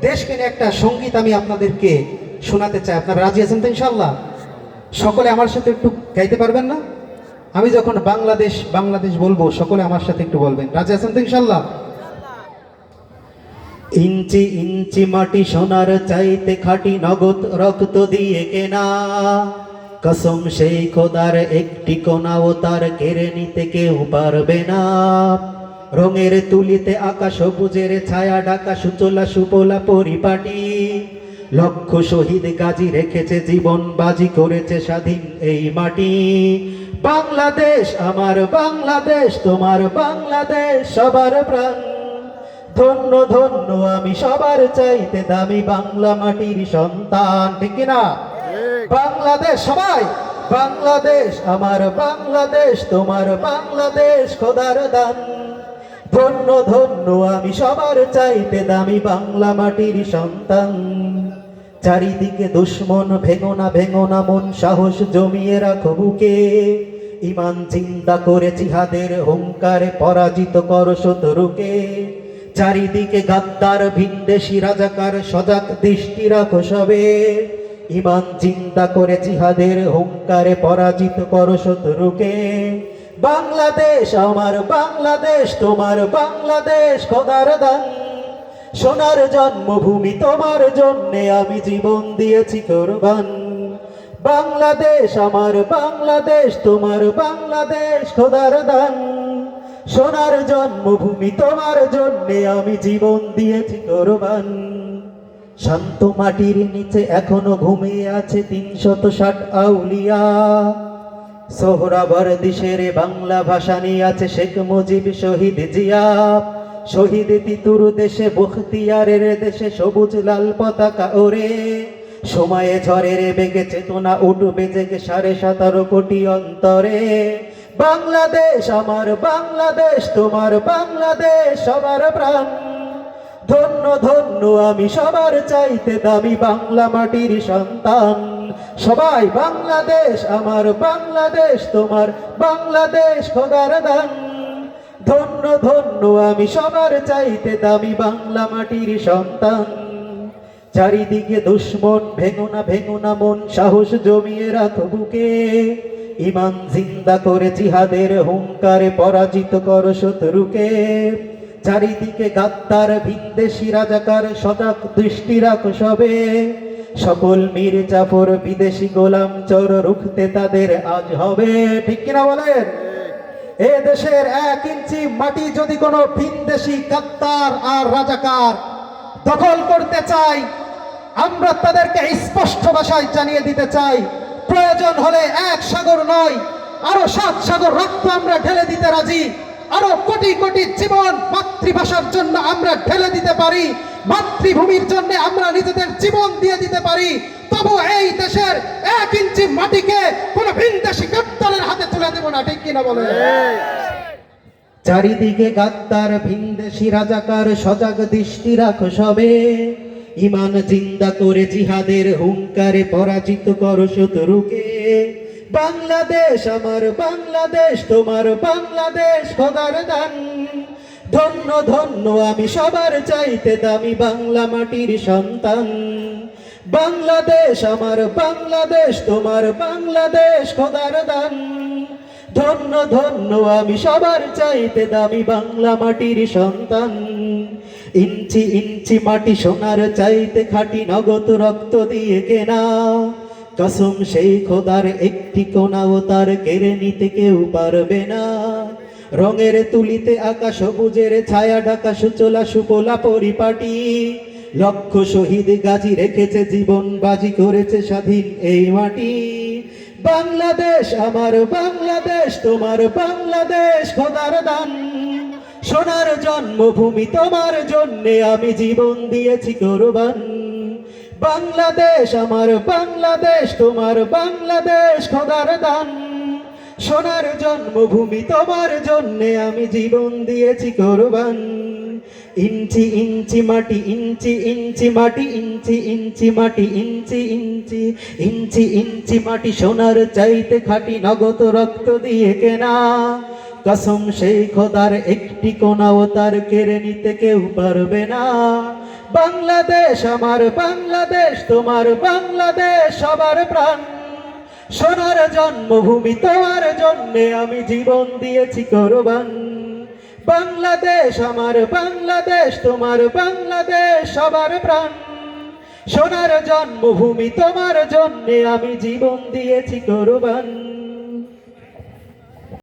দেশকে নিয়ে একটা সঙ্গীত আমি আপনাদেরকে শোনাতে চাই। আপনারা রাজি আছেন তো ইনশাআল্লাহ? সকলে আমার সাথে একটু গাইতে পারবেন না? আমি যখন বাংলাদেশ বাংলাদেশ বলবো সকলে আমার সাথে একটু বলবেন। রাজি আছেন তো ইনশাআল্লাহ? ইঞ্চি ইঞ্চি মাটি সোনার চাইতে খাঁটি নগদ রক্ত দিয়ে কেনা, কসম সেই খোদার একটি কোনাও তার কেড়ে নিতে কেউ পারবে না। রঙের তুলিতে আঁকা সবুজের ছায়া ঢাকা সুচলা সুপলা পরিপাটি, লক্ষ শহীদ গাজী রেখেছে জীবন বাজি করেছে স্বাধীন এই মাটি। বাংলাদেশ আমার বাংলাদেশ, তোমার বাংলাদেশ সবার প্রাণ। ধন্য ধন্য আমি সবার চাইতে দামি বাংলা মাটির সন্তান। ঠিক কিনা? বাংলাদেশ সবাই, বাংলাদেশ আমার বাংলাদেশ, তোমার বাংলাদেশ খোদার দান। ধন্য ধন্য আমি সবার চাইতে দামি বাংলা মাটির সন্তান। চারিদিকে দুশ্মন, ভেঙো না মন, সাহস জমিয়ে রাখো বুকে। ইমান চিন্তা করে জিহাদের হুঙ্কারে পরাজিত করো শত্রুকে। চারিদিকে গাদ্দার ভিনদেশি রাজাকার, সজাগ দৃষ্টি রাখো সবে। ইমান চিন্তা করে জিহাদের হুঙ্কারে পরাজিত করো শত্রুকে। বাংলাদেশ আমার বাংলাদেশ, তোমার বাংলাদেশ খোদার দান। সোনার জন্মভূমি তোমার জন্যে আমি জীবন দিয়েছি কোরবান। বাংলাদেশ আমার বাংলাদেশ, তোমার বাংলাদেশ খোদার দান। সোনার জন্মভূমি তোমার জন্যে আমি জীবন দিয়েছি কোরবান। শান্ত মাটির নিচে এখনো ঘুমিয়ে আছে ৩৬০ আউলিয়া। সোহরাওয়ার্দী শেরে বাংলা ভাষা নিয়ে আছে শেখ মুজিব, শহীদ জিয়া। শহীদ তিতুর দেশে বখতিয়ারের দেশে সবুজ লাল পতাকা ওরে। সময়ে ঝড়ের বেগে চেতনা উঠবে জেগে 17.5 কোটি অন্তরে। বাংলাদেশ আমার বাংলাদেশ, তোমার বাংলাদেশ সবার প্রাণ। ধন্য ধন্য আমি সবার চাইতে দামি বাংলা মাটির সন্তান। সবাই বাংলাদেশ আমার বাংলাদেশ, তোমার বাংলাদেশ খোদার দান। ধন্য ধন্য আমি সবার চাইতে দামি বাংলা মাটির সন্তান। চারিদিকে দুশ্মন, ভেঙো না মন, সাহস জমিয়ে রাখো বুকে। ইমান জিন্দা করে জিহাদের হুঙ্কারে পরাজিত করো শত্রুকে। চারিদিকে গাদ্দার ভিনদেশি রাজাকার, সজাগ দৃষ্টি রাখো সবে। সকল মীর জাফর বিদেশি গোলাম চোর রুখতে তাদের আজ হবে। ঠিক কিনা বলেন? এ দেশের 1 ইঞ্চি মাটি যদি কোনো ভিনদেশি গাদ্দার আর রাজাকার দখল করতে চাই, আমরা তাদেরকে স্পষ্ট ভাষায় জানিয়ে দিতে চাই, প্রয়োজন হলে 1 সাগর নয় আরো 7 সাগর রক্ত আমরা ঢেলে দিতে রাজি। আরো কোটি কোটি জীবন মাতৃভাষার জন্য আমরা ঢেলে দিতে পারি। মাতৃভূমির জন্য আমরা নিজেদের জীবন দিয়ে দিতে পারি। তবু এই দেশের 1 ইঞ্চি মাটিকে কোন ভিনদেশি গাদ্দারের হাতে তুলে দেব না। ঠিক কিনা বলে? চারিদিকে গাদ্দার ভিনদেশি রাজাকার, সজাগ দৃষ্টি রাখো সবে। ইমান জিন্দা করে জিহাদের হুঙ্কারে পরাজিত করো শত্রুকে। বাংলাদেশ আমার বাংলাদেশ, তোমার বাংলাদেশ খোদার দান। ধন্য ধন্য আমি সবার চাইতে দামি বাংলা মাটির সন্তান। বাংলাদেশ আমার বাংলাদেশ, তোমার বাংলাদেশ খোদার দান। ধন্য ধন্য আমি সবার চাইতে দামি বাংলা মাটির সন্তান। ইঞ্চি ইঞ্চি মাটি সোনার চাইতে খাঁটি নগদ রক্ত দিয়ে কেনা, কসম সেই খোদার একটি কোনাও তার কেড়ে নিতে কেউ পারবে না। রঙের তুলিতে আঁকা সবুজের ছায়া ঢাকা সুচলা সুপলা পরিপাটি, লক্ষ শহীদ গাজী রেখেছে জীবন বাজি করেছে স্বাধীন এই মাটি। বাংলাদেশ আমার বাংলাদেশ, তোমার বাংলাদেশ খোদার দান। সোনার জন্মভূমি তোমার জন্যে আমি জীবন দিয়েছি কোরবান। বাংলাদেশ আমার বাংলাদেশ, তোমার বাংলাদেশ খোদার দান। সোনার জন্মভূমি তোমার জন্যে আমি জীবন দিয়েছি কোরবান। ইঞ্চি ইঞ্চি মাটি, ইঞ্চি ইঞ্চি মাটি, ইঞ্চি ইঞ্চি মাটি, ইঞ্চি ইঞ্চি ইঞ্চি ইঞ্চি মাটি সোনার চাইতে খাঁটি নগদ রক্ত দিয়ে কেনা। কসম সেই খোদার একটি কোনাও তার কেড়ে নিতে কেউ পারবে না। বাংলাদেশ আমার বাংলাদেশ, তোমার বাংলাদেশ সবার প্রাণ। সোনার জন্মভূমি তোমার জন্যে আমি জীবন দিয়েছি কোরবান। বাংলাদেশ আমার বাংলাদেশ, তোমার বাংলাদেশ সবার প্রাণ। সোনার জন্মভূমি তোমার জন্যে আমি জীবন দিয়েছি কোরবান।